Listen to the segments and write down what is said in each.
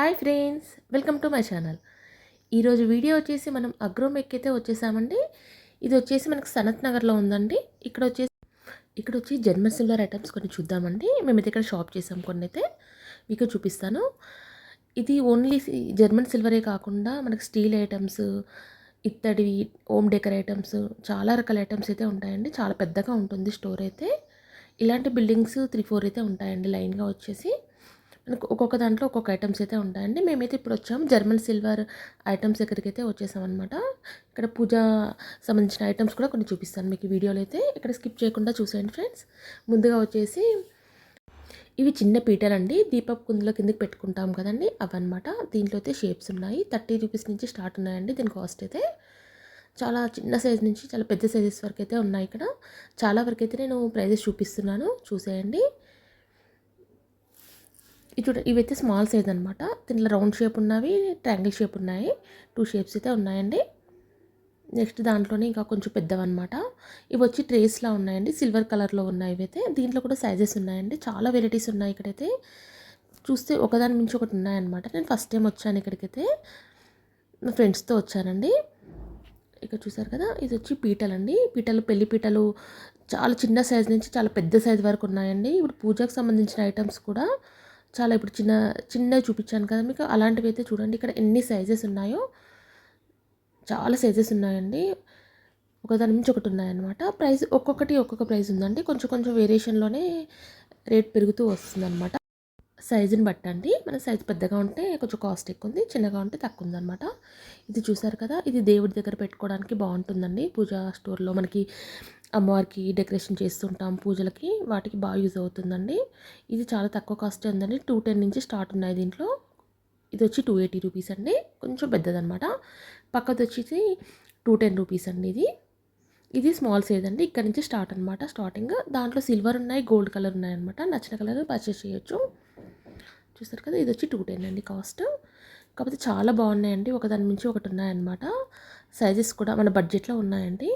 Hi friends, welcome to my channel. ఈరోజు video వచ్చేసి మనం అగ్రోమెక్ అయితే వచ్చేసామండి. ఇది వచ్చేసి మనకు సనత్ నగర్లో ఉందండి. ఇక్కడ వచ్చి జర్మన్ సిల్వర్ ఐటమ్స్ కొన్ని చూద్దామండి. మేమైతే ఇక్కడ షాప్ చేసాం, కొన్ని అయితే మీకు చూపిస్తాను. ఇది ఓన్లీ జర్మన్ సిల్వరే కాకుండా మనకు స్టీల్ ఐటమ్స్, ఇత్తడివి, హోమ్ డెకర్ ఐటమ్స్, చాలా రకాల ఐటమ్స్ అయితే ఉంటాయండి. చాలా పెద్దగా ఉంటుంది స్టోర్ అయితే. ఇలాంటి బిల్డింగ్స్ 3-4 అయితే ఉంటాయండి లైన్గా వచ్చేసి. మనకు ఒక్కొక్క దాంట్లో ఒక్కొక్క ఐటమ్స్ అయితే ఉంటాయండి. మేమైతే ఇప్పుడు వచ్చాము జర్మన్ సిల్వర్ ఐటమ్స్ దగ్గరికి అయితే వచ్చేసామన్నమాట. ఇక్కడ పూజ సంబంధించిన ఐటమ్స్ కూడా కొన్ని చూపిస్తాను మీకు ఈ వీడియోలో అయితే. ఇక్కడ స్కిప్ చేయకుండా చూసేయండి ఫ్రెండ్స్. ముందుగా వచ్చేసి ఇవి చిన్న పీటలండి, దీపపు కుందులో కిందకి పెట్టుకుంటాం కదండి, అవన్నమాట. దీంట్లో అయితే షేప్స్ ఉన్నాయి. 30 రూపీస్ నుంచి స్టార్ట్ ఉన్నాయండి దీని కాస్ట్ అయితే. చాలా చిన్న సైజ్ నుంచి చాలా పెద్ద సైజెస్ వరకు అయితే ఉన్నాయి ఇక్కడ. చాలా వరకు అయితే నేను ప్రైజెస్ చూపిస్తున్నాను, చూసేయండి. ఇవైతే స్మాల్ సైజ్ అనమాట. దీంట్లో రౌండ్ షేప్ ఉన్నవి, ట్రయాంగిల్ షేప్ ఉన్నాయి. 2 షేప్స్ అయితే ఉన్నాయండి. నెక్స్ట్ దాంట్లోనే ఇంకా కొంచెం పెద్దవన్నమాట. ఇవి వచ్చి ట్రేస్లా ఉన్నాయండి, సిల్వర్ కలర్లో ఉన్నాయి ఇవైతే. దీంట్లో కూడా సైజెస్ ఉన్నాయండి, చాలా వెరైటీస్ ఉన్నాయి ఇక్కడైతే. చూస్తే ఒకదాని మించి ఒకటి ఉన్నాయన్నమాట. నేను ఫస్ట్ టైం వచ్చాను ఇక్కడికైతే, నా ఫ్రెండ్స్తో వచ్చానండి. ఇక్కడ చూసారు కదా, ఇది వచ్చి పీటలండి. పీటలు, పెళ్లి పీటలు చాలా చిన్న సైజ్ నుంచి చాలా పెద్ద సైజ్ వరకు ఉన్నాయండి. ఇప్పుడు పూజకు సంబంధించిన ఐటమ్స్ కూడా చాలా, ఇప్పుడు చిన్నవి చూపించాను కదా మీకు, అలాంటివి అయితే చూడండి ఇక్కడ ఎన్ని సైజెస్ ఉన్నాయో. చాలా సైజెస్ ఉన్నాయండి, ఒకదాని నుంచి ఒకటి ఉన్నాయన్నమాట. ప్రైస్ ఒక్కొక్కటి ఒక్కొక్క ప్రైస్ ఉందండి. కొంచెం కొంచెం వేరియేషన్లోనే రేట్ పెరుగుతూ వస్తుందన్నమాట, సైజుని బట్టండి. మన సైజు పెద్దగా ఉంటే కొంచెం కాస్ట్ ఎక్కువ ఉంది, చిన్నగా ఉంటే తక్కువ ఉందన్నమాట. ఇది చూసారు కదా, ఇది దేవుడి దగ్గర పెట్టుకోవడానికి బాగుంటుందండి. పూజా స్టోర్లో మనకి అమ్మవారికి డెకరేషన్ చేస్తుంటాం పూజలకి, వాటికి బాగా యూజ్ అవుతుందండి. ఇది చాలా తక్కువ కాస్ట్ ఉందండి. 210 నుంచి స్టార్ట్ ఉన్నాయి దీంట్లో. ఇది వచ్చి 280 రూపీస్ అండి, కొంచెం పెద్దదన్నమాట. పక్కది వచ్చేసి 210 రూపీస్ అండి. ఇది స్మాల్ సైజ్ అండి. ఇక్కడ నుంచి స్టార్ట్ అనమాట, స్టార్టింగ్. దాంట్లో సిల్వర్ ఉన్నాయి, గోల్డ్ కలర్ ఉన్నాయి అనమాట. నచ్చిన కలర్ పర్చేస్ చేయొచ్చు. చూస్తారు కదా, ఇది వచ్చి 210 అండి కాస్ట్. కాకపోతే చాలా బాగున్నాయండి, ఒకదాని నుంచి ఒకటి ఉన్నాయన్నమాట. సైజెస్ కూడా మన బడ్జెట్లో ఉన్నాయండి,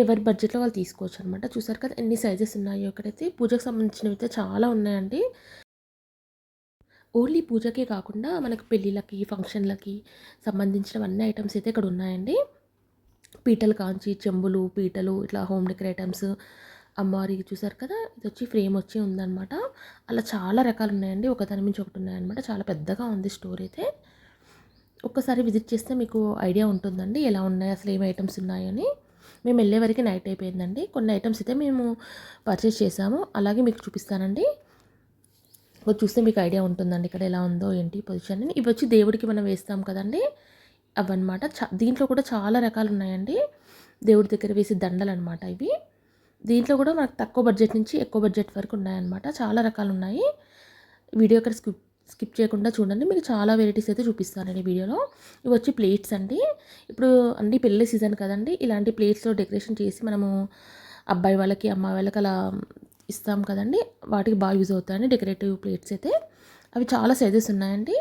ఎవరి బడ్జెట్లో వాళ్ళు తీసుకోవచ్చు అనమాట. చూసారు కదా ఎన్ని సైజెస్ ఉన్నాయో ఇక్కడైతే. పూజకు సంబంధించినవి అయితే చాలా ఉన్నాయండి. ఓన్లీ పూజకే కాకుండా మనకు పెళ్ళిళ్ళకి, ఫంక్షన్లకి సంబంధించినవన్నీ ఐటమ్స్ అయితే ఇక్కడ ఉన్నాయండి. పీటలు కాంచి, చెంబులు, పీటలు, ఇట్లా హోమ్ డెకర్ ఐటమ్స్, అమ్మవారికి చూసారు కదా, ఇది వచ్చి ఫ్రేమ్ వచ్చి ఉందన్నమాట. అలా చాలా రకాలు ఉన్నాయండి, ఒకదాని నుంచి ఒకటి ఉన్నాయన్నమాట. చాలా పెద్దగా ఉంది స్టోర్ అయితే. ఒక్కసారి విజిట్ చేస్తే మీకు ఐడియా ఉంటుందండి ఎలా ఉన్నాయి, అసలు ఏమి ఐటమ్స్ ఉన్నాయని. మేము వెళ్ళే వరకు నైట్ అయిపోయిందండి. కొన్ని ఐటమ్స్ అయితే మేము పర్చేస్ చేసాము, అలాగే మీకు చూపిస్తానండి. చూస్తే మీకు ఐడియా ఉంటుందండి ఇక్కడ ఎలా ఉందో ఏంటి పొజిషన్ అని. ఇవి వచ్చి దేవుడికి మనం వేస్తాం కదండి, అవన్నమాట. దీంట్లో కూడా చాలా రకాలు ఉన్నాయండి, దేవుడి దగ్గర వేసే దండలు అనమాట ఇవి. దీంట్లో కూడా మనకు తక్కువ బడ్జెట్ నుంచి ఎక్కువ బడ్జెట్ వరకు ఉన్నాయన్నమాట. చాలా రకాలు ఉన్నాయి. వీడియో ఇక్కడ స్కిప్ చేయకుండా చూడండి, మీకు చాలా వెరైటీస్ అయితే చూపిస్తానండి వీడియోలో. ఇవి వచ్చి ప్లేట్స్ అండి. ఇప్పుడు అన్ని పెళ్ళి సీజన్ కదండి, ఇలాంటి ప్లేట్స్లో డెకరేషన్ చేసి మనము అబ్బాయి వాళ్ళకి, అమ్మాయి వాళ్ళకి అలా ఇస్తాం కదండి, వాటికి బాగా యూజ్ అవుతాయండి డెకరేటివ్ ప్లేట్స్ అయితే. అవి చాలా సైజెస్ ఉన్నాయండి,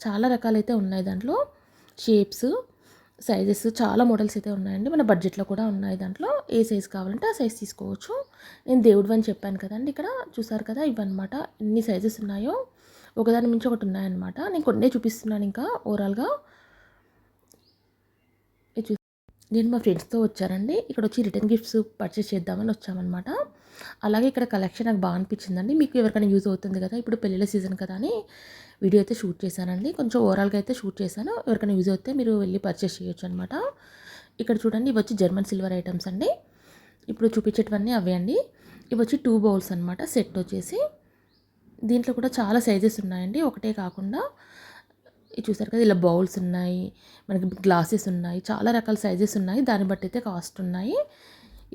చాలా రకాలైతే ఉన్నాయి దాంట్లో. షేప్స్, సైజెస్, చాలా మోడల్స్ అయితే ఉన్నాయండి. మన బడ్జెట్లో కూడా ఉన్నాయి దాంట్లో. ఏ సైజ్ కావాలంటే ఆ సైజ్ తీసుకోవచ్చు. నేను దేవుడు అని చెప్పాను కదండి, ఇక్కడ చూసారు కదా, ఇవన్నమాట. ఎన్ని సైజెస్ ఉన్నాయో, ఒకదాని మించి ఒకటి ఉన్నాయన్నమాట. నేను కొన్నే చూపిస్తున్నాను ఇంకా ఓవరాల్గా. నేను మా ఫ్రెండ్స్తో వచ్చానండి. ఇక్కడ వచ్చి రిటర్న్ గిఫ్ట్స్ పర్చేస్ చేద్దామని వచ్చామన్నమాట. అలాగే ఇక్కడ కలెక్షన్ నాకు బాగా అనిపించిందండి. మీకు ఎవరికైనా యూజ్ అవుతుంది కదా, ఇప్పుడు పెళ్ళిళ్ళ సీజన్ కదా అని వీడియో అయితే షూట్ చేశానండి. కొంచెం ఓవరాల్గా అయితే షూట్ చేశాను. ఎవరికైనా యూజ్ అవుతే మీరు వెళ్ళి పర్చేస్ చేయొచ్చు అనమాట. ఇక్కడ చూడండి, ఇవి వచ్చి జర్మన్ సిల్వర్ ఐటమ్స్ అండి. ఇప్పుడు చూపించేటివన్నీ అవే అండి. ఇవి వచ్చి 2 బౌల్స్ అనమాట, సెట్ వచ్చేసి. దీంట్లో కూడా చాలా సైజెస్ ఉన్నాయండి, ఒకటే కాకుండా. ఇది చూసారు కదా, ఇలా బౌల్స్ ఉన్నాయి, మనకి గ్లాసెస్ ఉన్నాయి, చాలా రకాల సైజెస్ ఉన్నాయి. దాన్ని బట్టి అయితే కాస్ట్ ఉన్నాయి.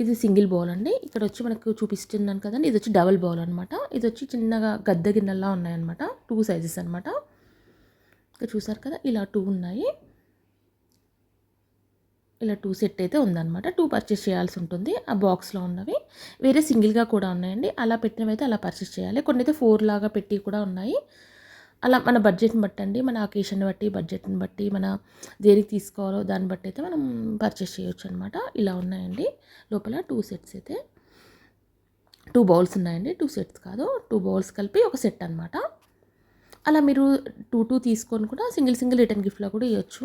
ఇది సింగిల్ బౌల్ అండి. ఇక్కడ వచ్చి మనకు చూపిస్తున్నాను కదండి, ఇది వచ్చి డబుల్ బౌల్ అనమాట. ఇది వచ్చి చిన్నగా గద్ద గిన్నెలా ఉన్నాయన్నమాట. 2 సైజెస్ అనమాట. ఇక్కడ చూసారు కదా, ఇలా 2 ఉన్నాయి. ఇలా 2 సెట్ అయితే ఉందన్నమాట. 2 పర్చేస్ చేయాల్సి ఉంటుంది. ఆ బాక్స్లో ఉన్నవి వేరే సింగిల్గా కూడా ఉన్నాయండి. అలా పెట్టినవి అయితే అలా పర్చేస్ చేయాలి. కొన్ని అయితే 4 లాగా పెట్టి కూడా ఉన్నాయి. అలా మన బడ్జెట్ని బట్టి అండి, మన అకేషన్ని బట్టి, బడ్జెట్ని బట్టి, మన దేనికి తీసుకోవాలో దాన్ని బట్టి అయితే మనం పర్చేస్ చేయొచ్చు అనమాట. ఇలా ఉన్నాయండి. లోపల 2 సెట్స్ అయితే, 2 బౌల్స్ ఉన్నాయండి. 2 సెట్స్ కాదు, 2 బౌల్స్ కలిపి ఒక సెట్ అనమాట. అలా మీరు 2 తీసుకొని కూడా సింగిల్ సింగిల్ రిటర్న్ గిఫ్ట్‌లా కూడా ఇయ్యొచ్చు.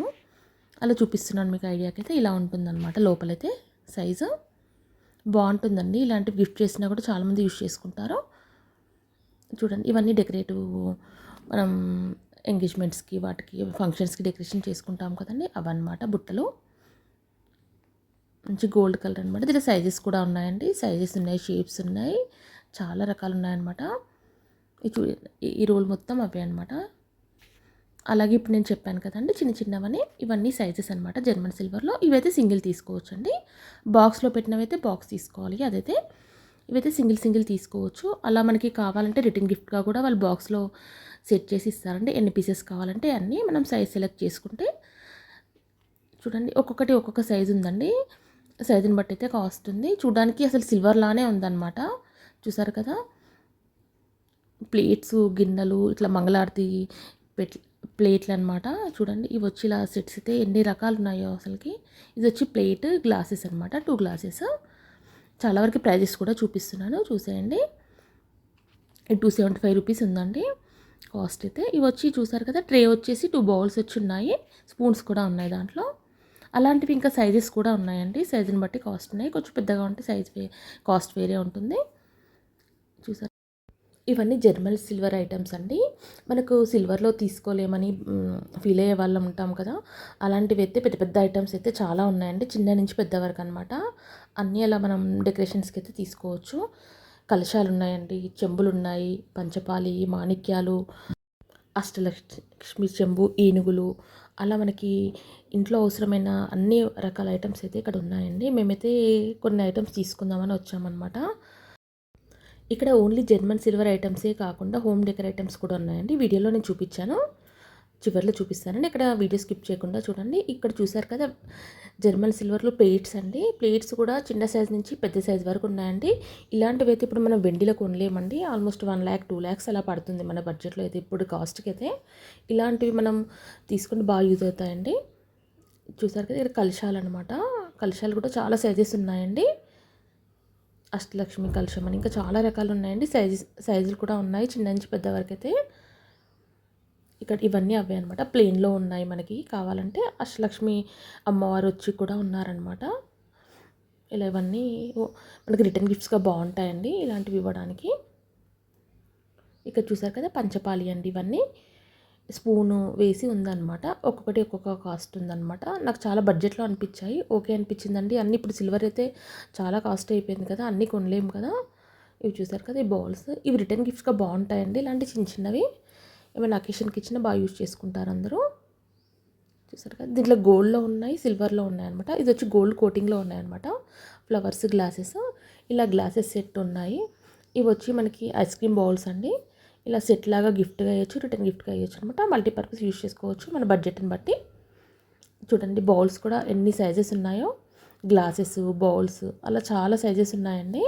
అలా చూపిస్తున్నాను మీకు ఐడియాకైతే. ఇలా ఉంటుందన్నమాట లోపలైతే సైజు. బావుంటుందండి. ఇలాంటివి గిఫ్ట్ చేసినా కూడా చాలామంది యూజ్ చేసుకుంటారు. చూడండి ఇవన్నీ డెకరేటివ్ మనం ఎంగేజ్‌మెంట్స్‌కి వాటికి ఫంక్షన్స్‌కి డెకరేషన్ చేసుకుంటాం కదండీ! అవన్నమాట బుట్టలు. మంచి గోల్డ్ కలర్ అనమాట. దీంట్లో సైజెస్ కూడా ఉన్నాయండి. సైజెస్ ఉన్నాయి, షేప్స్ ఉన్నాయి. చాలా రకాలు ఉన్నాయన్నమాట. ఈ రోల్ మొత్తం అవే అనమాట. అలాగే ఇప్పుడు నేను చెప్పాను కదండీ చిన్న చిన్నవని, ఇవన్నీ సైజెస్ అనమాట జర్మన్ సిల్వర్‌లో. ఇవైతే సింగిల్ తీసుకోవచ్చండి. బాక్స్‌లో పెట్టినవైతే బాక్స్ తీసుకోవాలి. అదైతే ఇవైతే సింగిల్ సింగిల్ తీసుకోవచ్చు. అలా మనకి కావాలంటే రిటర్న్ గిఫ్ట్‌గా కూడా వాళ్ళు బాక్స్‌లో సెట్ చేసి ఇస్తారండి. ఎన్ని పీసెస్ కావాలంటే అన్నీ మనం సైజ్ సెలెక్ట్ చేసుకుంటే చూడండి ఒక్కొక్కటి ఒక్కొక్క సైజ్ ఉందండి. సైజుని బట్టి అయితే కాస్ట్ ఉంది. చూడడానికి అసలు సిల్వర్ లానే ఉందన్నమాట. చూసారు కదా! ప్లేట్స్, గిన్నెలు ఇట్లా మంగళారతి పెట్ ప్లేట్లనమాట. చూడండి ఇవొచ్చి ఇలా సెట్స్ అయితే ఎన్ని రకాలున్నాయో అసలకి. ఇదొచ్చి ప్లేట్, గ్లాసెస్ అనమాట. 2 గ్లాసెస్. చాలా వరకు ప్రైజెస్ కూడా చూపిస్తున్నాను చూసేయండి. ఇది 275 రూపీస్ ఉందండి కాస్ట్ అయితే. ఇవొచ్చి చూసారు కదా! ట్రే వచ్చేసి 2 బౌల్స్ వచ్చి ఉన్నాయి. స్పూన్స్ కూడా ఉన్నాయి దాంట్లో. అలాంటివి ఇంకా సైజెస్ కూడా ఉన్నాయండి. సైజుని బట్టి కాస్ట్ ఉన్నాయి. కొంచెం పెద్దగా ఉంటే కాస్ట్ వేరే ఉంటుంది. చూసారు ఇవన్నీ జర్మన్ సిల్వర్ ఐటమ్స్ అండి. మనకు సిల్వర్‌లో తీసుకోలేమని ఫీల్ అయ్యే వాళ్ళం ఉంటాం కదా! అలాంటివి అయితే పెద్ద పెద్ద ఐటమ్స్ అయితే చాలా ఉన్నాయండి. చిన్న నుంచి పెద్ద వరకు అనమాట. అన్నీ అలా మనం డెకరేషన్స్‌కి అయితే తీసుకోవచ్చు. కలశాలు ఉన్నాయండి, చెంబులు ఉన్నాయి, పంచపాలి, మాణిక్యాలు, అష్టలక్ష్మి చెంబు, ఏనుగులు అలా మనకి ఇంట్లో అవసరమైన అన్ని రకాల ఐటమ్స్ అయితే ఇక్కడ ఉన్నాయండి. మేమైతే కొన్ని ఐటమ్స్ తీసుకుందామని వచ్చామన్నమాట. ఇక్కడ ఓన్లీ జర్మన్ సిల్వర్ ఐటమ్సే కాకుండా హోమ్ డెకర్ ఐటమ్స్ కూడా ఉన్నాయండి. వీడియోలో నేను చూపించాను. చివరిలో చూపిస్తానండి. ఇక్కడ వీడియో స్కిప్ చేయకుండా చూడండి. ఇక్కడ చూసారు కదా! జర్మన్ సిల్వర్‌లో ప్లేట్స్ అండి. ప్లేట్స్ కూడా చిన్న సైజ్ నుంచి పెద్ద సైజ్ వరకు ఉన్నాయండి. ఇలాంటివైతే ఇప్పుడు మనం వెండిలో కొనలేమండి. ఆల్మోస్ట్ 1,00,000, 2,00,000 అలా పడుతుంది మన బడ్జెట్‌లో అయితే ఇప్పుడు కాస్ట్‌కి అయితే. ఇలాంటివి మనం తీసుకుంటే బాగా యూజ్ అవుతాయండి. చూసారు కదా! ఇక్కడ కలశాలనమాట. కలశాలు కూడా చాలా సైజెస్ ఉన్నాయండి. అష్టలక్ష్మి కలశం అని ఇంకా చాలా రకాలు ఉన్నాయండి. సైజులు కూడా ఉన్నాయి చిన్న నుంచి పెద్ద వరకు అయితే. ఇక్కడ ఇవన్నీ అవే అనమాట. ప్లెయిన్‌లో ఉన్నాయి మనకి కావాలంటే. అష్టలక్ష్మి అమ్మవారు వచ్చి కూడా ఉన్నారనమాట. ఇలా ఇవన్నీ మనకి రిటర్న్ గిఫ్ట్స్‌గా బావుంటాయండి ఇలాంటివి ఇవ్వడానికి. ఇక్కడ చూసారు కదా! పంచపాలి అండి ఇవన్నీ. స్పూను వేసి ఉందనమాట. ఒక్కొక్కటి ఒక్కొక్క కాస్ట్ ఉందనమాట. నాకు చాలా బడ్జెట్‌లో అనిపించాయి. ఓకే అనిపించిందండి. అన్నీ ఇప్పుడు సిల్వర్ అయితే చాలా కాస్ట్ అయిపోయింది కదా! అన్నీ కొనలేము కదా! ఇవి చూసారు కదా! ఈ బౌల్స్ ఇవి రిటర్న్ గిఫ్ట్స్‌గా బావుంటాయండి. ఇలాంటి చిన్న చిన్నవి ఏమైనా అకేషన్‌కి ఇచ్చినా బాగా యూజ్ చేసుకుంటారు అందరూ. చూసారు కదా! దీంట్లో గోల్డ్‌లో ఉన్నాయి, సిల్వర్‌లో ఉన్నాయన్నమాట. ఇది వచ్చి గోల్డ్ కోటింగ్‌లో ఉన్నాయన్నమాట. ఫ్లవర్స్, గ్లాసెస్ ఇలా గ్లాసెస్ సెట్ ఉన్నాయి. ఇవి వచ్చి మనకి ఐస్ క్రీమ్ బౌల్స్ అండి. ఇలా సెట్ లాగా గిఫ్ట్‌గా ఇయ్యొచ్చు, రిటర్న్ గిఫ్ట్‌గా ఇయ్యొచ్చు అనమాట. మల్టీపర్పస్ యూజ్ చేసుకోవచ్చు మన బడ్జెట్‌ని బట్టి. చూడండి బౌల్స్ కూడా ఎన్ని సైజెస్ ఉన్నాయో. గ్లాసెస్, బౌల్స్ అలా చాలా సైజెస్ ఉన్నాయండి.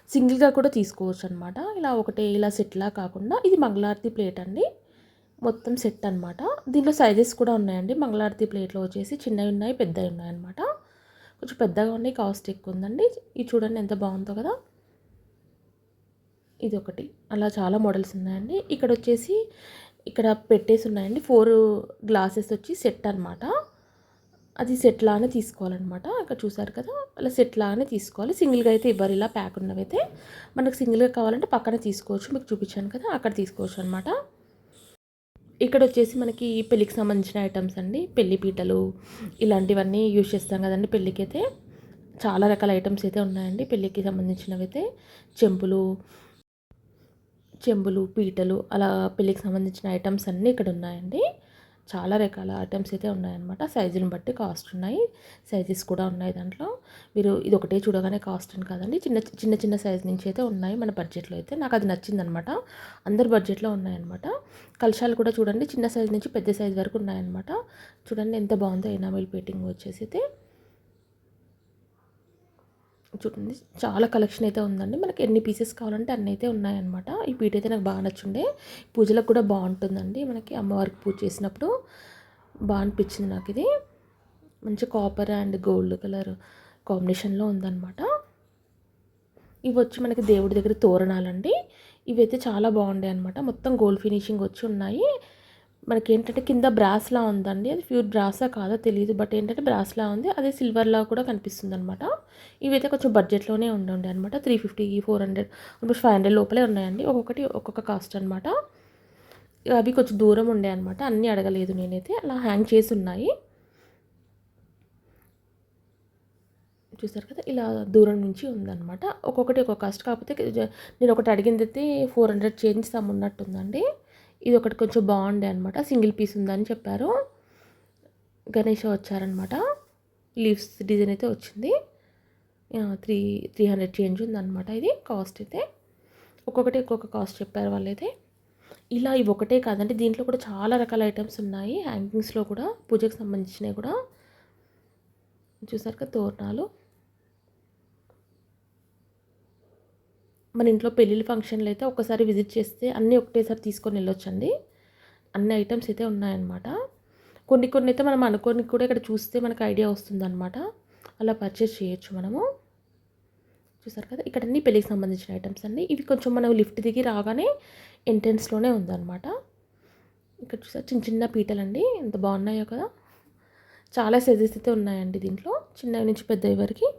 సింగిల్‌గా కూడా తీసుకోవచ్చు అనమాట. ఇలా ఒకటే ఇలా సెట్‌లా కాకుండా ఇది మంగళారతి ప్లేట్ అండి. మొత్తం సెట్ అనమాట. దీంట్లో సైజెస్ కూడా ఉన్నాయండి. మంగళారతి ప్లేట్‌లో వచ్చేసి చిన్నవి ఉన్నాయి, పెద్దవి ఉన్నాయన్నమాట. కొంచెం పెద్దగా ఉన్నాయి, కాస్ట్ ఎక్కువ ఉందండి. ఇది చూడండి ఎంత బాగుందో కదా! ఇదొకటి. అలా చాలా మోడల్స్ ఉన్నాయండి. ఇక్కడొచ్చేసి ఇక్కడ పెట్టేసి ఉన్నాయండి. 4 గ్లాసెస్ వచ్చి సెట్ అనమాట. అది సెట్ లానే తీసుకోవాలన్నమాట. ఇక్కడ చూసారు కదా! అలా సెట్ లానే తీసుకోవాలి. సింగిల్‌గా అయితే ఇవ్వరు. ఇలా ప్యాక్ ఉన్నవైతే మనకు సింగిల్‌గా కావాలంటే పక్కన తీసుకోవచ్చు. మీకు చూపించాను కదా! అక్కడ తీసుకోవచ్చు అనమాట. ఇక్కడొచ్చేసి మనకి పెళ్ళికి సంబంధించిన ఐటమ్స్ అండి. పెళ్లి పీటలు ఇలాంటివన్నీ యూజ్ చేస్తాం కదండీ పెళ్ళికైతే. చాలా రకాల ఐటమ్స్ అయితే ఉన్నాయండి పెళ్ళికి సంబంధించినవైతే. చెంబులు, పీటలు అలా పెళ్ళికి సంబంధించిన ఐటమ్స్ అన్నీ ఇక్కడ ఉన్నాయండి. చాలా రకాల ఐటమ్స్ అయితే ఉన్నాయన్నమాట. సైజుని బట్టి కాస్ట్ ఉన్నాయి. సైజెస్ కూడా ఉన్నాయి దాంట్లో. మీరు ఇది ఒకటే చూడగానే కాస్ట్ అని కాదండి. చిన్న చిన్న సైజ్ నుంచి అయితే ఉన్నాయి మన బడ్జెట్‌లో అయితే. నాకు అది నచ్చిందనమాట. అందరి బడ్జెట్‌లో ఉన్నాయన్నమాట. కలశాలు కూడా చూడండి చిన్న సైజ్ నుంచి పెద్ద సైజ్ వరకు ఉన్నాయన్నమాట. చూడండి ఎంత బాగుందో ఎనామిల్ పెయింటింగ్ వచ్చేసి అయితే. చూడండి చాలా కలెక్షన్ అయితే ఉందండి. మనకి ఎన్ని పీసెస్ కావాలంటే అన్ని అయితే ఉన్నాయన్నమాట. ఈ పీట అయితే నాకు బాగా నచ్చుండే. పూజలకు కూడా బాగుంటుందండి. మనకి అమ్మవారికి పూజ చేసినప్పుడు బాగా అనిపించింది నాకు ఇది. మంచి కాపర్ అండ్ గోల్డ్ కలర్ కాంబినేషన్లో ఉందన్నమాట. ఇవి వచ్చి మనకి దేవుడి దగ్గర తోరణాలండి. ఇవైతే చాలా బాగుంటాయి అనమాట. మొత్తం గోల్డ్ ఫినిషింగ్ వచ్చి ఉన్నాయి. మనకేంటంటే కింద బ్రాస్లా ఉందండి. అది ప్యూర్ బ్రాసా కాదో తెలియదు, బట్ ఏంటంటే బ్రాస్లా ఉంది. అదే సిల్వర్లా కూడా కనిపిస్తుంది అనమాట. ఇవైతే కొంచెం బడ్జెట్లోనే ఉండే అనమాట. 350, 400, ఆల్మోస్ట్ 500 లోపలే ఉన్నాయండి. ఒక్కొక్కటి ఒక్కొక్క కాస్ట్ అనమాట. అవి కొంచెం దూరం ఉండే అనమాట. అన్నీ అడగలేదు నేనైతే. అలా హ్యాంగ్ చేసి ఉన్నాయి. చూసారు కదా, ఇలా దూరం నుంచి ఉందన్నమాట. ఒక్కొక్కటి ఒక్కొక్క కాస్ట్. కాకపోతే నేను ఒకటి అడిగింది అయితే 400 చేంజ్ సమ్ ఉన్నట్టుందండి. ఇది ఒకటి కొంచెం బాగుండే అనమాట. సింగిల్ పీస్ ఉందని చెప్పారు. గణేష్ వచ్చారనమాట. లీవ్స్ డిజైన్ అయితే వచ్చింది. 300 చేంజ్ ఉందన్నమాట. ఇది కాస్ట్ అయితే ఒక్కొక్కటి ఒక్కొక్క కాస్ట్ చెప్పారు వాళ్ళైతే. ఇలా ఇవి ఒకటే కాదండి, దీంట్లో కూడా చాలా రకాల ఐటమ్స్ ఉన్నాయి. హ్యాంగింగ్స్లో కూడా పూజకు సంబంధించినవి కూడా. చూసారు కదా తోరణాలు. మన ఇంట్లో పెళ్ళిళ్ళ ఫంక్షన్లు అయితే ఒక్కసారి విజిట్ చేస్తే అన్నీ ఒకటేసారి తీసుకొని వెళ్ళొచ్చండి. అన్ని ఐటమ్స్ అయితే ఉన్నాయన్నమాట. కొన్ని కొన్ని అయితే మనం అనుకోని కూడా ఇక్కడ చూస్తే మనకు ఐడియా వస్తుందన్నమాట. అలా పర్చేస్ చేయొచ్చు మనము. చూసారు కదా, ఇక్కడ అన్ని పెళ్ళికి సంబంధించిన ఐటమ్స్ అండి. ఇవి కొంచెం మనం లిఫ్ట్ దిగి రాగానే ఎంట్రెన్స్లోనే ఉందన్నమాట. ఇక్కడ చూసారు చిన్న చిన్న పీటలు అండి, ఎంత బాగున్నాయో కదా. చాలా సైజెస్ అయితే ఉన్నాయండి దీంట్లో, చిన్నవి నుంచి పెద్దవి వరకు.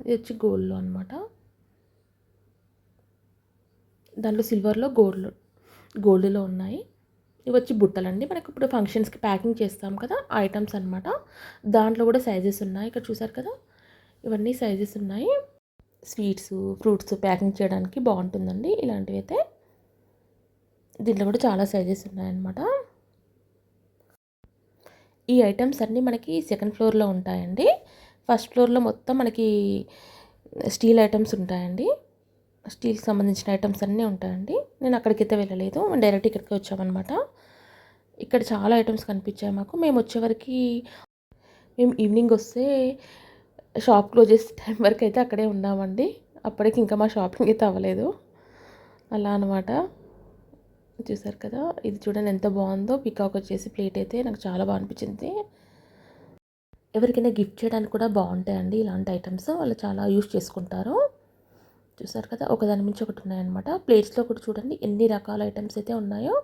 ఇది వచ్చి గోల్డ్లో అనమాట. దాంట్లో సిల్వర్లో గోల్డ్లో ఉన్నాయి. ఇవి వచ్చి బుట్టలండి. మనకి ఇప్పుడు ఫంక్షన్స్కి ప్యాకింగ్ చేస్తాం కదా, ఆ ఐటమ్స్ అనమాట. దాంట్లో కూడా సైజెస్ ఉన్నాయి. ఇక్కడ చూసారు కదా, ఇవన్నీ సైజెస్ ఉన్నాయి. స్వీట్స్, ఫ్రూట్స్ ప్యాకింగ్ చేయడానికి బాగుంటుందండి ఇలాంటివి అయితే. దీంట్లో కూడా చాలా సైజెస్ ఉన్నాయన్నమాట. ఈ ఐటమ్స్ అన్నీ మనకి సెకండ్ ఫ్లోర్లో ఉంటాయండి. ఫస్ట్ ఫ్లోర్లో మొత్తం మనకి స్టీల్ ఐటమ్స్ ఉంటాయండి. స్టీల్కి సంబంధించిన ఐటమ్స్ అన్నీ ఉంటాయండి. నేను అక్కడికైతే వెళ్ళలేదు, డైరెక్ట్ ఇక్కడికి వచ్చామన్నమాట. ఇక్కడ చాలా ఐటమ్స్ కనిపించాయి మాకు. మేము వచ్చేవరకు మేము ఈవినింగ్ వస్తే షాప్ క్లోజ్ చేసే టైం వరకు అయితే అక్కడే ఉన్నామండి. అప్పటికి ఇంకా మా షాపింగ్ అయితే అవ్వలేదు. అలా అనమాట. చూసారు కదా, ఇది చూడండి ఎంత బాగుందో. పికాక్ వచ్చేసి ప్లేట్ అయితే నాకు చాలా బాగా అనిపించింది. ఎవరికైనా గిఫ్ట్ చేయడానికి కూడా బాగుంటాయండి ఇలాంటి ఐటమ్స్. వాళ్ళు చాలా యూస్ చేసుకుంటారు. చూసారు కదా, ఒకదాని మించి ఒకటి ఉన్నాయన్నమాట. ప్లేట్స్లో కూడా చూడండి ఎన్ని రకాల ఐటమ్స్ అయితే ఉన్నాయో.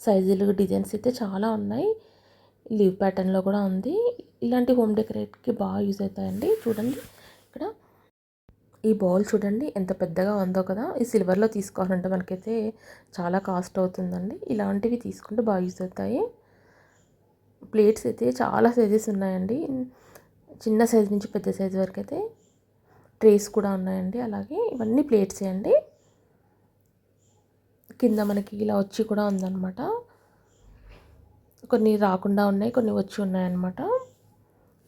సైజులు, డిజైన్స్ అయితే చాలా ఉన్నాయి. లీవ్ ప్యాటర్న్లో కూడా ఉంది. ఇలాంటి హోమ్ డెకరేట్కి బాగా యూజ్ అవుతాయండి. చూడండి ఇక్కడ ఈ బౌల్ చూడండి ఎంత పెద్దగా ఉందో కదా. ఈ సిల్వర్లో తీసుకోవాలంటే మనకైతే చాలా కాస్ట్ అవుతుందండి. ఇలాంటివి తీసుకుంటే బాగా యూజ్ అవుతాయి. ప్లేట్స్ అయితే చాలా సైజెస్ ఉన్నాయండి. చిన్న సైజు నుంచి పెద్ద సైజు వరకు అయితే. ట్రేస్ కూడా ఉన్నాయండి. అలాగే ఇవన్నీ ప్లేట్సే అండి. కింద మనకి ఇలా వచ్చి కూడా ఉందన్నమాట. కొన్ని రాకుండా ఉన్నాయి, కొన్ని వచ్చి ఉన్నాయన్నమాట.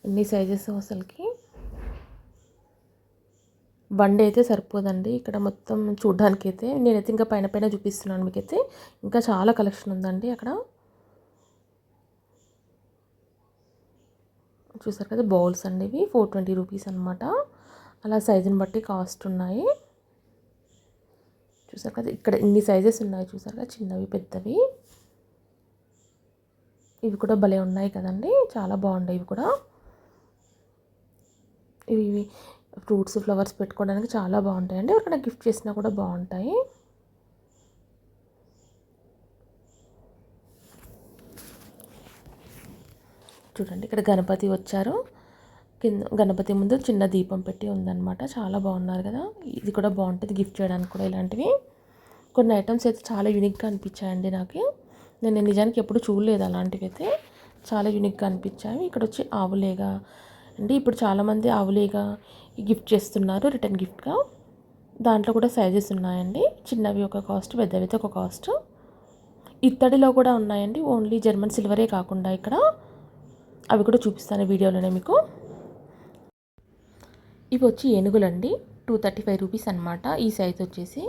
ఎన్ని సైజెస్ అసలుకి. బండి అయితే సరిపోదండి ఇక్కడ మొత్తం చూడడానికి అయితే. నేనైతే ఇంకా పైన పైన చూపిస్తున్నాను మీకైతే. ఇంకా చాలా కలెక్షన్ ఉందండి అక్కడ. చూసారు కదా, బౌల్స్ అండి ఇవి 420 రూపీస్ అనమాట. అలా సైజుని బట్టి కాస్ట్ ఉన్నాయి. చూసారు కదా, ఇక్కడ ఇన్ని సైజెస్ ఉన్నాయి. చూసారు కదా, చిన్నవి, పెద్దవి. ఇవి కూడా భలే ఉన్నాయి కదండి, చాలా బాగున్నాయి ఇవి కూడా. ఇవి ఫ్రూట్స్, ఫ్లవర్స్ పెట్టుకోవడానికి చాలా బాగుంటాయండి. ఎవరికైనా గిఫ్ట్ చేసినా కూడా బాగుంటాయి. చూడండి ఇక్కడ గణపతి వచ్చారు. కింద గణపతి ముందు చిన్న దీపం పెట్టి ఉందన్నమాట. చాలా బాగున్నారు కదా. ఇది కూడా బాగుంటుంది గిఫ్ట్ చేయడానికి కూడా. ఇలాంటివి కొన్ని ఐటమ్స్ అయితే చాలా యూనిక్గా అనిపించాయండి నాకు. నేను నిజానికి ఎప్పుడు చూడలేదు అలాంటివి అయితే. చాలా యూనిక్గా అనిపించాయి. ఇక్కడ వచ్చి ఆవులేగా అండి. ఇప్పుడు చాలామంది ఆవులేగా గిఫ్ట్ చేస్తున్నారు రిటర్న్ గిఫ్ట్గా. దాంట్లో కూడా సైజెస్ ఉన్నాయండి. చిన్నవి ఒక కాస్ట్, పెద్దవి అయితే ఒక కాస్ట్. ఇత్తడిలో కూడా ఉన్నాయండి. ఓన్లీ జర్మన్ సిల్వరే కాకుండా ఇక్కడ అవి కూడా చూపిస్తాను వీడియోలోనే మీకు. ఇవి వచ్చి ఏనుగులండి. 235 రూపీస్ అనమాట ఈ సైజ్ వచ్చేసి.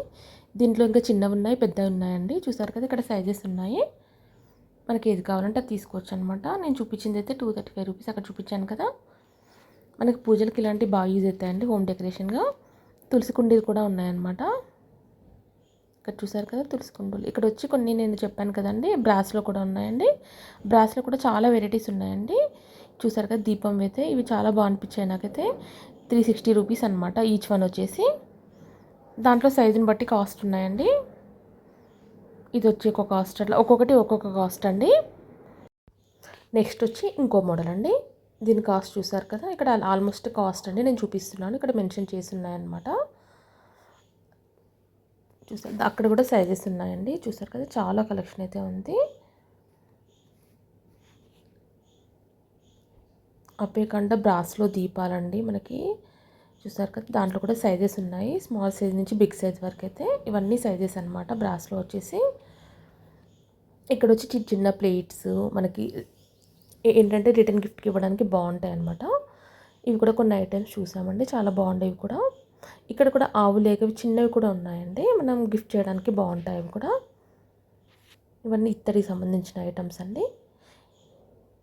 దీంట్లో ఇంకా చిన్నవి ఉన్నాయి, పెద్దవి ఉన్నాయండి. చూసారు కదా, ఇక్కడ సైజెస్ ఉన్నాయి. మనకి ఏది కావాలంటే అది తీసుకోవచ్చు అనమాట. నేను చూపించింది అయితే 235 రూపీస్ అక్కడ చూపించాను కదా. మనకి పూజలకి ఇలాంటివి బాగా యూజ్ అవుతాయండి హోమ్ డెకరేషన్గా. తులసి కుండీలు కూడా ఉన్నాయన్నమాట. ఇక్కడ చూసారు కదా, తులసి కుండీలు. ఇక్కడ వచ్చి కొన్ని నేను చెప్పాను కదండి, బ్రాస్లో కూడా ఉన్నాయండి. బ్రాస్లో కూడా చాలా వెరైటీస్ ఉన్నాయండి. చూసారు కదా దీపం అయితే ఇవి చాలా బాగా అనిపించాయి నాకైతే. 360 రూపీస్ అనమాట ఈచ్ వన్ వచ్చేసి. దాంట్లో సైజుని బట్టి కాస్ట్ ఉన్నాయండి. ఇది వచ్చి ఒక కాస్ట్, అట్లా ఒక్కొక్కటి ఒక్కొక్క కాస్ట్ అండి. నెక్స్ట్ వచ్చి ఇంకో మోడల్ అండి. దీని కాస్ట్ చూసారు కదా, ఇక్కడ ఆల్మోస్ట్ కాస్ట్ అండి నేను చూపిస్తున్నాను, ఇక్కడ మెన్షన్ చేసి ఉన్నాయన్నమాట. చూసారు అక్కడ కూడా సైజెస్ ఉన్నాయండి. చూసారు కదా చాలా కలెక్షన్ అయితే ఉంది. అప్పేకండ బ్రాస్లో దీపాలండి మనకి. చూసారు కదా దాంట్లో కూడా సైజెస్ ఉన్నాయి, స్మాల్ సైజ్ నుంచి బిగ్ సైజ్ వరకు అయితే ఇవన్నీ సైజెస్ అనమాట బ్రాస్లో వచ్చేసి. ఇక్కడ వచ్చి చిన్న చిన్న ప్లేట్స్ మనకి ఏంటంటే రిటర్న్ గిఫ్ట్కి ఇవ్వడానికి బాగుంటాయి అనమాట. ఇవి కూడా కొన్ని ఐటమ్స్ చూసామండి, చాలా బాగుండేవి కూడా. ఇక్కడ కూడా ఆవు లేకవి చిన్నవి కూడా ఉన్నాయండి, మనం గిఫ్ట్ చేయడానికి బాగుంటాయి అవి కూడా. ఇవన్నీ ఇత్తడికి సంబంధించిన ఐటమ్స్ అండి.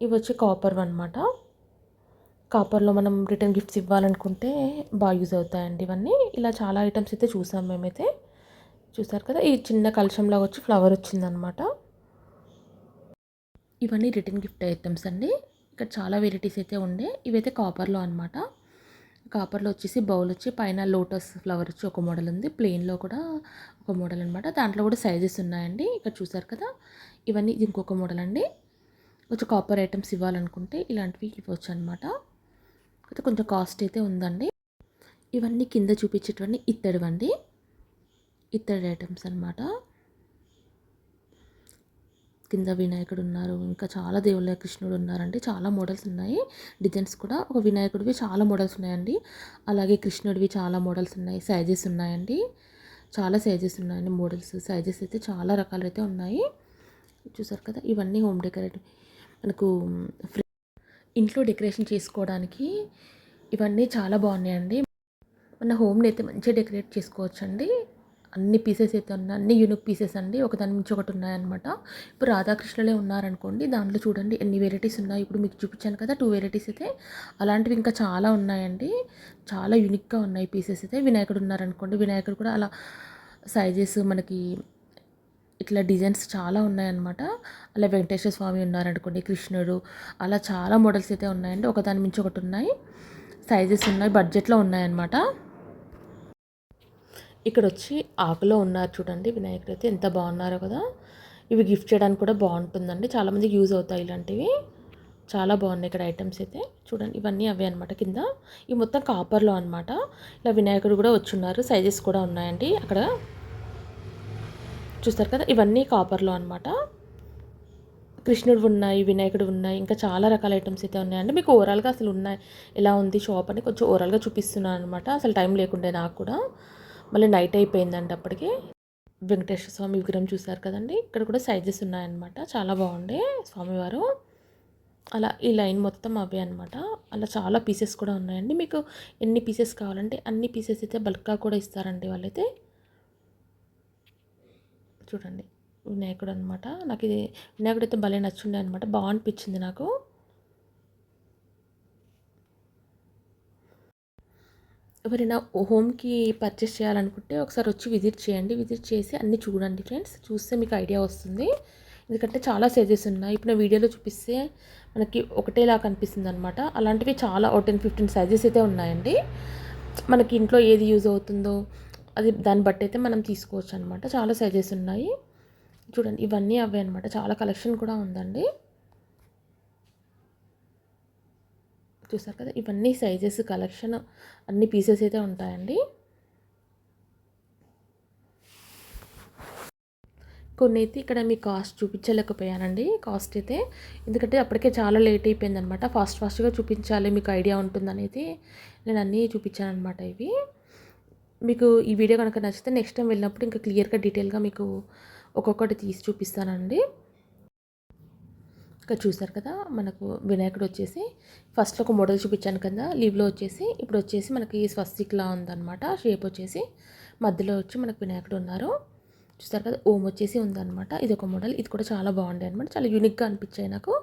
ఇవి వచ్చి కాపర్ అనమాట. కాపర్లో మనం రిటర్న్ గిఫ్ట్స్ ఇవ్వాలనుకుంటే బాగా యూజ్ అవుతాయండి ఇవన్నీ. ఇలా చాలా ఐటమ్స్ అయితే చూసాం మేమైతే. చూసారు కదా ఈ చిన్న కలశంలాగా వచ్చి ఫ్లవర్ వచ్చిందనమాట. ఇవన్నీ రిటర్న్ గిఫ్ట్ ఐటమ్స్ అండి. ఇక్కడ చాలా వెరైటీస్ అయితే ఉండే. ఇవైతే కాపర్లో అనమాట. కాపర్లో వచ్చేసి బౌల్ వచ్చి పైన లోటస్ ఫ్లవర్ వచ్చి ఒక మోడల్ ఉంది, ప్లెయిన్లో కూడా ఒక మోడల్ అనమాట. దాంట్లో కూడా సైజెస్ ఉన్నాయండి. ఇక్కడ చూసారు కదా ఇవన్నీ ఇంకొక మోడల్ అండి. కొంచెం కాపర్ ఐటమ్స్ ఇవ్వాలనుకుంటే ఇలాంటివి ఇవ్వచ్చు అనమాట. అయితే కొంచెం కాస్ట్ అయితే ఉందండి. ఇవన్నీ కింద చూపించేటివన్నీ ఇత్తడివండి, ఇత్తడి ఐటమ్స్ అనమాట. కింద వినాయకుడు ఉన్నారు, ఇంకా చాలా దేవుళ్ళ కృష్ణుడు ఉన్నారండి. చాలా మోడల్స్ ఉన్నాయి, డిజైన్స్ కూడా. ఒక వినాయకుడివి చాలా మోడల్స్ ఉన్నాయండి, అలాగే కృష్ణుడివి చాలా మోడల్స్ ఉన్నాయి. సైజెస్ ఉన్నాయండి, చాలా సైజెస్ ఉన్నాయండి. మోడల్స్ సైజెస్ అయితే చాలా రకాలు అయితే ఉన్నాయి. చూసారు కదా ఇవన్నీ హోమ్ డెకరేటివ్ మనకు ఇంట్లో డెకరేషన్ చేసుకోవడానికి ఇవన్నీ చాలా బాగున్నాయండి. మన హోమ్ని అయితే మంచిగా డెకరేట్ చేసుకోవచ్చండి. అన్ని పీసెస్ అయితే ఉన్నాయి, అన్ని యూనిక్ పీసెస్ అండి, ఒకదాని నుంచి ఒకటి ఉన్నాయన్నమాట. ఇప్పుడు రాధాకృష్ణులే ఉన్నారనుకోండి, దాంట్లో చూడండి ఎన్ని వెరైటీస్ ఉన్నాయి. ఇప్పుడు మీకు చూపించాను కదా 2 వెరైటీస్ అయితే, అలాంటివి ఇంకా చాలా ఉన్నాయండి. చాలా యూనిక్గా ఉన్నాయి పీసెస్ అయితే. వినాయకుడు ఉన్నారనుకోండి, వినాయకుడు కూడా అలా సైజెస్ మనకి ఇట్లా డిజైన్స్ చాలా ఉన్నాయన్నమాట. అలా వెంకటేశ్వర స్వామి ఉన్నారనుకోండి, కృష్ణుడు, అలా చాలా మోడల్స్ అయితే ఉన్నాయండి. ఒకదాని మించి ఒకటి ఉన్నాయి, సైజెస్ ఉన్నాయి, బడ్జెట్లో ఉన్నాయన్నమాట. ఇక్కడ వచ్చి ఆకులో ఉన్నారు చూడండి వినాయకుడు అయితే, ఎంత బాగున్నారో కదా. ఇవి గిఫ్ట్ చేయడానికి కూడా బాగుంటుందండి, చాలామందికి యూజ్ అవుతాయి ఇలాంటివి. చాలా బాగున్నాయి ఇక్కడ ఐటమ్స్ అయితే. చూడండి ఇవన్నీ అవే అనమాట. కింద ఇవి మొత్తం కాపర్లో అనమాట. ఇలా వినాయకుడు కూడా వచ్చున్నారు, సైజెస్ కూడా ఉన్నాయండి అక్కడ. చూస్తారు కదా ఇవన్నీ కాపర్లో అనమాట. కృష్ణుడు ఉన్నాయి, వినాయకుడు ఉన్నాయి, ఇంకా చాలా రకాల ఐటమ్స్ అయితే ఉన్నాయండి. మీకు ఓవరాల్గా అసలు ఉన్నాయి ఎలా ఉంది షాప్ అని కొంచెం ఓవరాల్గా చూపిస్తున్నాను అనమాట. అసలు టైం లేకుండే నాకు కూడా, మళ్ళీ నైట్ అయిపోయిందండి అప్పటికి. వెంకటేశ్వర స్వామి విగ్రహం చూసారు కదండి, ఇక్కడ కూడా సైజెస్ ఉన్నాయన్నమాట. చాలా బాగుండే స్వామివారు. అలా ఈ లైన్ మొత్తం అవే అనమాట. అలా చాలా పీసెస్ కూడా ఉన్నాయండి. మీకు ఎన్ని పీసెస్ కావాలంటే అన్ని పీసెస్ అయితే బల్క్గా కూడా ఇస్తారండి వాళ్ళైతే. చూడండి వినాయకుడు అనమాట. నాకు ఇది వినాయకుడు అయితే భలే నచ్చుండే అనమాట, బాగా అనిపించింది నాకు. ఎవరైనా హోమ్కి పర్చేస్ చేయాలనుకుంటే ఒకసారి వచ్చి విజిట్ చేయండి. విజిట్ చేసి అన్నీ చూడండి ఫ్రెండ్స్, చూస్తే మీకు ఐడియా వస్తుంది. ఎందుకంటే చాలా సైజెస్ ఉన్నాయి. ఇప్పుడు నా వీడియోలో చూపిస్తే మనకి ఒకటేలా కనిపిస్తుంది అనమాట. అలాంటివి చాలా 10-15 సైజెస్ అయితే ఉన్నాయండి. మనకి ఇంట్లో ఏది యూజ్ అవుతుందో అది దాన్ని బట్టి అయితే మనం తీసుకోవచ్చు అనమాట. చాలా సైజెస్ ఉన్నాయి. చూడండి ఇవన్నీ అవే అనమాట. చాలా కలెక్షన్ కూడా ఉందండి. చూసారు కదా ఇవన్నీ సైజెస్ కలెక్షన్ అన్ని పీసెస్ అయితే ఉంటాయండి. కొన్ని అయితే ఇక్కడ మీ కాస్ట్ చూపించలేకపోయానండి, కాస్ట్ అయితే. ఎందుకంటే అప్పటికే చాలా లేట్ అయిపోయిందనమాట. ఫాస్ట్గా చూపించాలి, మీకు ఐడియా ఉంటుందనేది నేను అన్నీ చూపించాను అనమాట. ఇవి మీకు ఈ వీడియో కనుక నచ్చితే నెక్స్ట్ టైం వెళ్ళినప్పుడు ఇంకా క్లియర్గా డీటెయిల్గా మీకు ఒక్కొక్కటి తీసి చూపిస్తానండి. ఇక్కడ చూసారు కదా మనకు వినాయకుడు వచ్చేసి ఫస్ట్లో ఒక మోడల్ చూపించాను కదా లీవ్లో వచ్చేసి, ఇప్పుడు వచ్చేసి మనకి స్వస్తిక్లా ఉందన్నమాట. షేప్ వచ్చేసి మధ్యలో వచ్చి మనకు వినాయకుడు ఉన్నారు. చూస్తారు కదా ఓం వచ్చేసి ఉందన్నమాట. ఇది ఒక మోడల్, ఇది కూడా చాలా బాగుండే అనమాట. చాలా యూనిక్గా అనిపించాయి నాకు.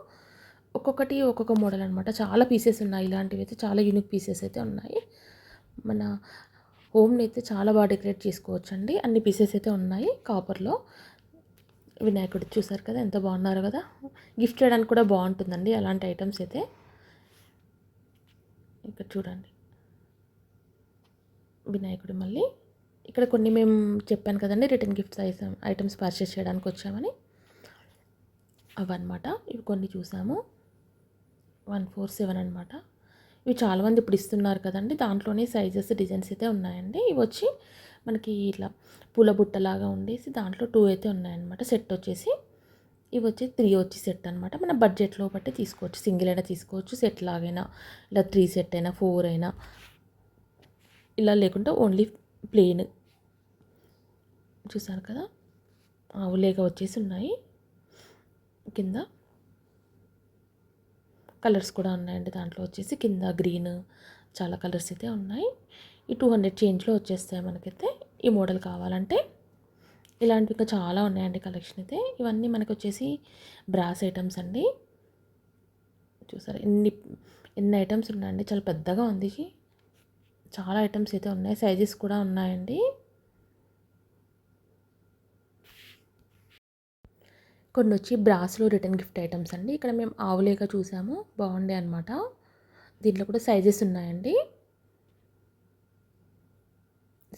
ఒక్కొక్కటి ఒక్కొక్క మోడల్ అనమాట. చాలా పీసెస్ ఉన్నాయి, ఇలాంటివి అయితే చాలా యూనిక్ పీసెస్ అయితే ఉన్నాయి. మన హోమ్ని అయితే చాలా బాగా డెకరేట్ చేసుకోవచ్చు అండి. అన్ని పీసెస్ అయితే ఉన్నాయి కాపర్లో. వినాయకుడు చూసారు కదా ఎంత బాగున్నారు కదా, గిఫ్ట్ చేయడానికి కూడా బాగుంటుందండి అలాంటి ఐటమ్స్ అయితే. ఇక్కడ చూడండి వినాయకుడు మళ్ళీ ఇక్కడ కొన్ని మేము చెప్పాను కదండి రిటర్న్ గిఫ్ట్స్ ఐటమ్స్ పర్చేస్ చేయడానికి వచ్చామని, అవన్నమాట. ఇవి కొన్ని చూసాము. 147 అనమాట. ఇవి చాలామంది ఇప్పుడు ఇస్తున్నారు కదండి, దాంట్లోనే సైజెస్ డిజైన్స్ అయితే ఉన్నాయండి. ఇవి వచ్చి మనకి ఇట్లా పూల బుట్టలాగా ఉండేసి దాంట్లో 2 అయితే ఉన్నాయన్నమాట. సెట్ వచ్చేసి ఇవి వచ్చి 3 వచ్చి సెట్ అనమాట. మన బడ్జెట్లో బట్టి తీసుకోవచ్చు, సింగిల్ అయినా తీసుకోవచ్చు, సెట్ లాగైనా ఇలా 3 సెట్ అయినా 4 అయినా ఇలా, లేకుంటే ఓన్లీ ప్లెయిన్. చూసారు కదా ఆవులేగా వచ్చేసి ఉన్నాయి. కింద కలర్స్ కూడా ఉన్నాయండి, దాంట్లో వచ్చేసి కింద గ్రీన్ చాలా కలర్స్ అయితే ఉన్నాయి. ఈ 200 చేంజ్లో వచ్చేస్తాయి మనకైతే ఈ మోడల్ కావాలంటే. ఇలాంటివి ఇంకా చాలా ఉన్నాయండి కలెక్షన్ అయితే. ఇవన్నీ మనకు వచ్చేసి బ్రాస్ ఐటమ్స్ అండి. చూసారు ఎన్ని ఐటమ్స్ ఉన్నాయండి, చాలా పెద్దగా ఉంది. చాలా ఐటమ్స్ అయితే ఉన్నాయి, సైజెస్ కూడా ఉన్నాయండి. కొన్ని వచ్చి బ్రాస్లో రిటర్న్ గిఫ్ట్ ఐటమ్స్ అండి. ఇక్కడ మేము ఆవులేగా చూసాము, బాగుండే అనమాట. దీంట్లో కూడా సైజెస్ ఉన్నాయండి.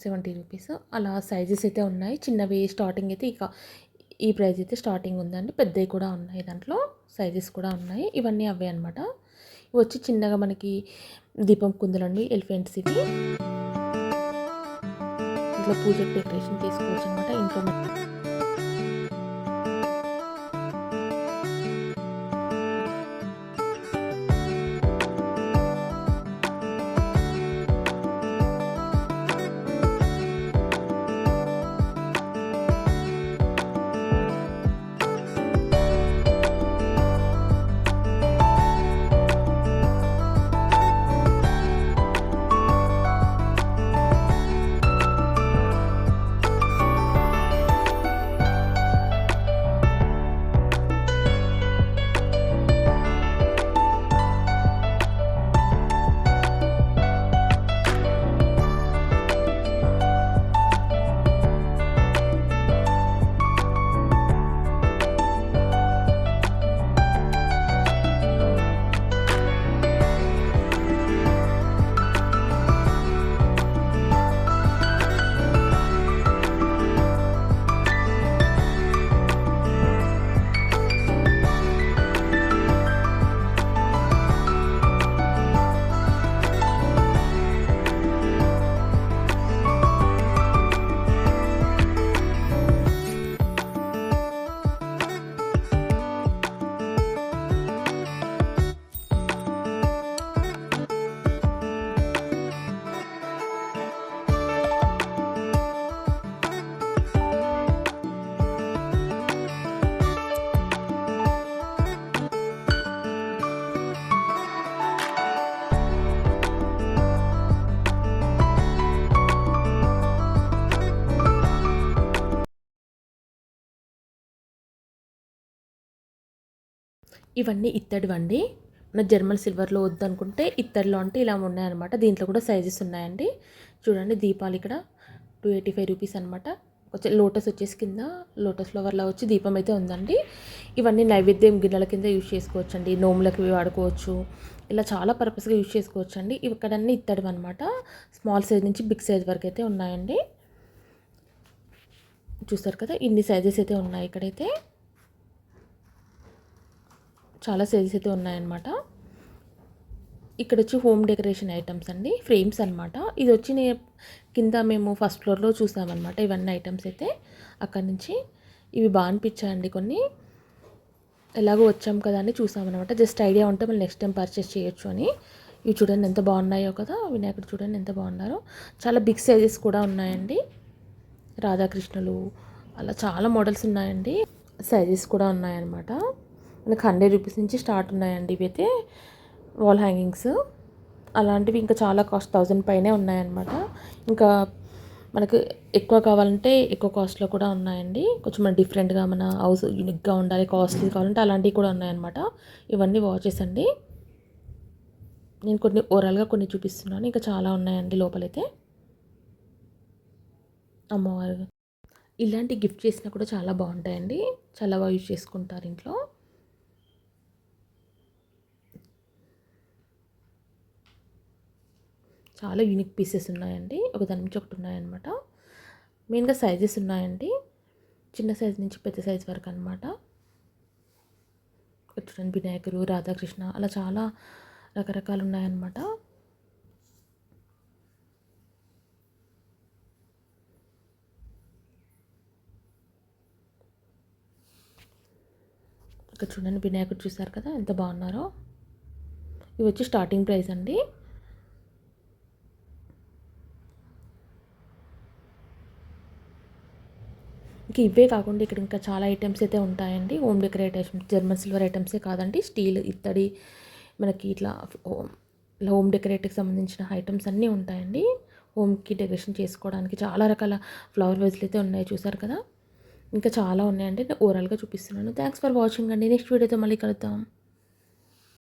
70 రూపీస్ అలా సైజెస్ అయితే ఉన్నాయి. చిన్నవి స్టార్టింగ్ అయితే ఇక ఈ ప్రైస్ అయితే స్టార్టింగ్ ఉందండి. పెద్దవి కూడా ఉన్నాయి, దాంట్లో సైజెస్ కూడా ఉన్నాయి. ఇవన్నీ అవే అనమాట. ఇవి వచ్చి చిన్నగా మనకి దీపం కుందులండి, ఎలిఫెంట్స్ ఇవి. ఇంట్లో పూజకి డెకరేషన్ చేసుకోవచ్చు అనమాట. ఇంట్లో ఇవన్నీ ఇత్తడివండి. మన జర్మన్ సిల్వర్లో వద్దనుకుంటే ఇత్తడిలో అంటే ఇలా ఉన్నాయన్నమాట. దీంట్లో కూడా సైజెస్ ఉన్నాయండి. చూడండి దీపాలు ఇక్కడ 285 రూపీస్ అనమాట. కొంచెం లోటస్ వచ్చేసి కింద లోటస్ ఫ్లవర్లా వచ్చి దీపం అయితే ఉందండి. ఇవన్నీ నైవేద్యం గిన్నెల కింద యూజ్ చేసుకోవచ్చు అండి, నోములకి వాడుకోవచ్చు, ఇలా చాలా పర్పస్గా యూజ్ చేసుకోవచ్చు అండి. ఇవి ఇక్కడన్నీ ఇత్తడివి అనమాట. స్మాల్ సైజ్ నుంచి బిగ్ సైజ్ వరకు అయితే ఉన్నాయండి. చూస్తారు కదా ఇన్ని సైజెస్ అయితే ఉన్నాయి ఇక్కడైతే. చాలా సైజెస్ అయితే ఉన్నాయన్నమాట. ఇక్కడ వచ్చి హోమ్ డెకరేషన్ ఐటమ్స్ అండి, ఫ్రేమ్స్ అనమాట. ఇది వచ్చి కింద మేము ఫస్ట్ ఫ్లోర్లో చూసామన్నమాట ఇవన్నీ ఐటమ్స్ అయితే. అక్కడి నుంచి ఇవి బాగా అనిపించాయండి కొన్ని. ఎలాగో వచ్చాం కదా అని చూసామన్నమాట. జస్ట్ ఐడియా ఉంటే మళ్ళీ నెక్స్ట్ టైం పర్చేస్ చేయొచ్చు అని. ఇవి చూడండి ఎంత బాగున్నాయో కదా, వినాయకుడు చూడండి ఎంత బాగున్నారో. చాలా బిగ్ సైజెస్ కూడా ఉన్నాయండి. రాధాకృష్ణులు అలా చాలా మోడల్స్ ఉన్నాయండి, సైజెస్ కూడా ఉన్నాయన్నమాట. మనకు 100 రూపీస్ నుంచి స్టార్ట్ ఉన్నాయండి ఇవైతే వాల్ హ్యాంగింగ్స్. అలాంటివి ఇంకా చాలా కాస్ట్ 1000 పైనే ఉన్నాయన్నమాట. ఇంకా మనకు ఎక్కువ కావాలంటే ఎక్కువ కాస్ట్లో కూడా ఉన్నాయండి. కొంచెం మన డిఫరెంట్గా మన హౌస్ యూనిక్గా ఉండాలి, కాస్ట్లీ కావాలంటే అలాంటివి కూడా ఉన్నాయన్నమాట. ఇవన్నీ వాచెస్ అండి. నేను కొన్ని ఓవరాల్గా కొన్ని చూపిస్తున్నాను, ఇంకా చాలా ఉన్నాయండి లోపలైతే. అమ్మవారు ఇలాంటి గిఫ్ట్ చేసినా కూడా చాలా బాగుంటాయండి, చాలా బాగా యూజ్ చేసుకుంటారు ఇంట్లో. చాలా యూనిక్ పీసెస్ ఉన్నాయండి. ఒక దాని నుంచి ఒకటి ఉన్నాయన్నమాట. మెయిన్‌గా సైజెస్ ఉన్నాయండి. చిన్న సైజ్ నుంచి పెద్ద సైజ్ వరకు అనమాట. చూడండి వినాయకుడు, రాధాకృష్ణ అలా చాలా రకరకాలు ఉన్నాయన్నమాట. ఇక్కడ చూడండి వినాయకుడు చూసారు కదా ఎంత బాగున్నారో. ఇవి వచ్చి స్టార్టింగ్ ప్రైస్ అండి. ఇంకా ఇవే కాకుండా ఇక్కడ ఇంకా చాలా ఐటమ్స్ అయితే ఉంటాయండి. Home decorate items, German silver ఐటమ్సే కాదండి, స్టీల్, ఇత్తడి, మనకి ఇట్లా హోమ్ డెకరేట్కి సంబంధించిన ఐటమ్స్ అన్నీ ఉంటాయండి. హోమ్కి డెకరేషన్ చేసుకోవడానికి చాలా రకాల ఫ్లవర్ వేజ్లు అయితే ఉన్నాయి చూసారు కదా. ఇంకా చాలా ఉన్నాయండి. నేను ఓవరాల్గా చూపిస్తున్నాను. థ్యాంక్స్ ఫర్ వాచింగ్ అండి. నెక్స్ట్ వీడియోతో మళ్ళీ కలుద్దాం.